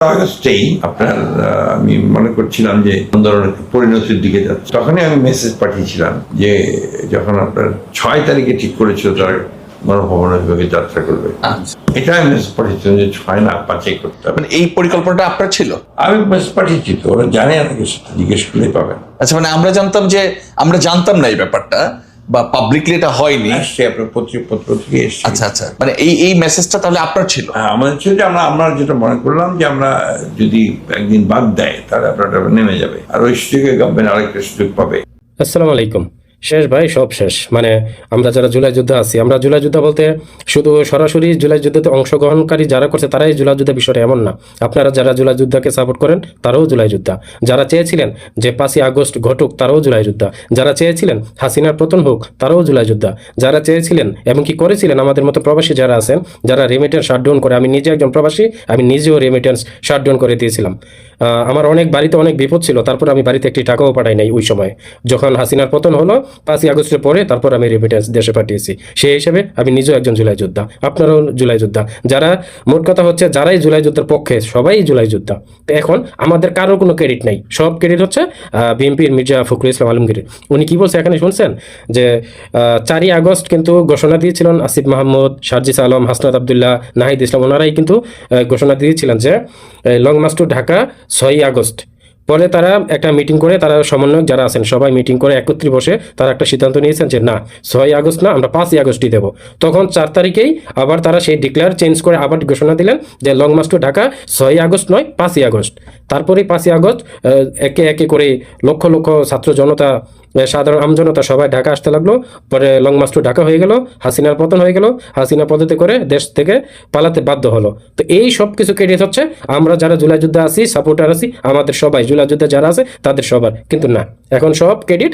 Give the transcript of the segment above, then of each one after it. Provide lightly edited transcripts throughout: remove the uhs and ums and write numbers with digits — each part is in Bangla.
আগস্টেই আপনার আমি মনে করছিলাম যে আন্দোলনের পরিণতির দিকে যাচ্ছে, তখনই আমি মেসেজ পাঠিয়েছিলাম যে যখন আপনার 6 তারিখে ঠিক করেছিল তারা গণভবন বিভাগে যাত্রা করবে, এটা আমি মেসেজ পাঠিয়েছিলাম যে 6 না 5 করতে হবে। মানে এই পরিকল্পনাটা আপনার ছিল? আমি মেসেজ পাঠিয়েছি, তো ওরা জানে, আমাকে জিজ্ঞেস করলে পাবেন। আচ্ছা, মানে আমরা জানতাম না এই ব্যাপারটা, বা পাবলিকলি এটা হয়নি। আসছে আপনার পত্র থেকে এসছে। আচ্ছা আচ্ছা, মানে এই মেসেজটা তাহলে আপনার ছিল? আমাদের ছিল যে আমরা যেটা মনে করলাম যে আমরা যদি একদিন বাদ দেয় তাহলে আপনারা নেমে যাবে, আর ওই সুযোগে গভর্নমেন্ট আরেকটা সুযোগ পাবে। আসসালামু আলাইকুম। শেষ ভাই, সব শেষ। মানে আমরা যারা জুলাই যুদ্ধে আছি, আমরা জুলাই যুদ্ধ বলতে শুধু সরাসরি জুলাই যুদ্ধতে অংশগ্রহণকারী যারা করছে তারাই জুলাই যুদ্ধ, বিষয়টা এমন না। আপনারা যারা জুলাই যুদ্ধকে সাপোর্ট করেন তারাও জুলাই যোদ্ধা, যারা চেয়েছিলেন যে 5ই আগস্ট ঘটুক তারাও জুলাই যোদ্ধা, যারা চেয়েছিলেন হাসিনার পতন হোক তারাও জুলাই যোদ্ধা, যারা চেয়েছিলেন এবং কি করেছিলেন আমাদের মতো প্রবাসী যারা আছেন, যারা রেমিটেন্স শাটডাউন করে, আমি নিজে একজন প্রবাসী, আমি নিজেও রেমিটেন্স শাটডাউন করে দিয়েছিলাম। আমার অনেক বাড়িতে অনেক বিপদ ছিল, তারপর আমি বাড়িতে একটি টাকাও পাঠাই নাই ওই সময়, যখন হাসিনার পতন হলো 5ই আগস্টের পরে, তারপর আমি রেমিটেন্স দেশে পাঠিয়েছি। সেই হিসেবে আমি নিজেও একজন জুলাই যোদ্ধা, আপনারাও জুলাই যোদ্ধা। যারা, মোট কথা হচ্ছে যারাই জুলাই যুদ্ধের পক্ষে সবাই জুলাই যোদ্ধা। তো এখন আমাদের কারোর কোনো ক্রেডিট নেই, সব ক্রেডিট হচ্ছে বিএনপির মির্জা ফখরুল ইসলাম আলমগীরের। উনি কি বলছে এখানে শুনছেন যে 4ই আগস্ট কিন্তু ঘোষণা দিয়েছিলেন আসিফ মাহমুদ, সার্জিস আলম, হাসনাত আবদুল্লাহ, নাহিদ ইসলাম, ওনারাই কিন্তু ঘোষণা দিয়েছিলেন যে লং মার্চ টু ঢাকা 6ই আগস্ট। পরে তারা একটা মিটিং করে, তারা সমন্বয়ক যারা আছেন সবাই মিটিং করে একত্রে বসে তারা একটা সিদ্ধান্ত নিয়েছেন যে না, 6ই আগস্ট না, আমরা 5ই আগস্টই দেবো। তখন 4 তারিখেই আবার তারা সেই ডিক্লেয়ার চেঞ্জ করে আবার ঘোষণা দিলেন যে লং মার্চ টু ঢাকা 6ই আগস্ট নয় 5ই আগস্ট। তারপরেই 5ই আগস্ট একে একে করে লক্ষ লক্ষ ছাত্র জনতা, সাধারণ আমজনতা সবাই ঢাকা আসতে লাগলো। পরে লং মার্চ টু ঢাকা হয়ে গেল, হাসিনার পতন হয়ে গেল, হাসিনা পদত্যাগ করে দেশ থেকে পালাতে বাধ্য হলো। তো এই সব কিছু ক্রেডিট হচ্ছে আমরা যারা জুলাই যুদ্ধে আছি, সাপোর্টার আছি, আমাদের সবাই জুলাই যুদ্ধে যারা আছে তাদের সবার, কিন্তু না, এখন সব ক্রেডিট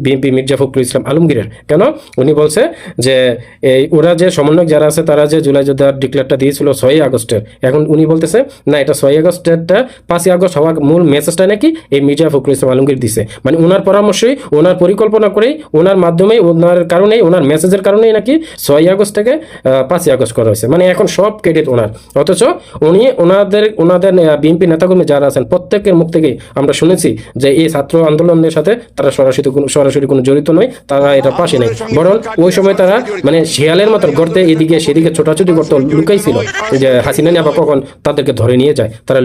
বিএনপি মির্জা ফখরুল ইসলাম আলমগীরের। কেন? উনি বলছে যে এই ওরা যে সমন্বয়ক যারা আছে তারা যে জুলাই যুদ্ধের ডিক্লেয়ারটা দিয়েছিল 6ই আগস্টের, এখন উনি বলতেছে না, এটা 6ই আগস্টেরটা 5ই আগস্ট হওয়ার মূল মেসেজটা নাকি এই মির্জা ফখরুল ইসলাম আলমগীর দিছে। মানে ওনার পরামর্শই, ওনার পরিকল্পনা করেই, ওনার মাধ্যমেই, ওনার কারণেই, ওনার মেসেজের কারণেই নাকি 6ই আগস্ট থেকে 5ই আগস্ট করা হয়েছে। মানে এখন সব ক্রেডিট ওনার। অথচ উনি ওনাদের বিএনপি নেতাকর্মী যারা আছেন প্রত্যেকের মুখ থেকেই আমরা শুনেছি যে এই ছাত্র আন্দোলনের সাথে তারা সরাসরি কোনো জড়িত নয়, তারা এটা পাশে নেই, বরং ওই সময় তারা মানে শিয়ালের মতো গর্তে এদিকে সেদিকে ছোটাছুটি করতে লুকাইছিল যে হাসিনা আবার কখন তাদেরকে ধরে নিয়ে যায়, তারা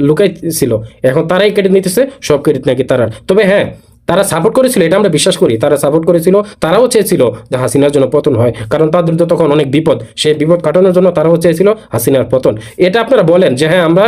লুকাইছিল। এখন তারাই ক্রেডিট নিতেছে, সব ক্রেডিট নাকি তারা। তবে হ্যাঁ, তারা সাপোর্ট করেছিল, এটা আমরা বিশ্বাস করি, তারা সাপোর্ট করেছিল, তারাও চেয়েছিল যে হাসিনার জন্য পতন হয়, কারণ তাদের তো তখন অনেক বিপদ, সেই বিপদ কাটানোর জন্য তারাও চেয়েছিল হাসিনার পতন। এটা আপনারা বলেন যে হ্যাঁ আমরা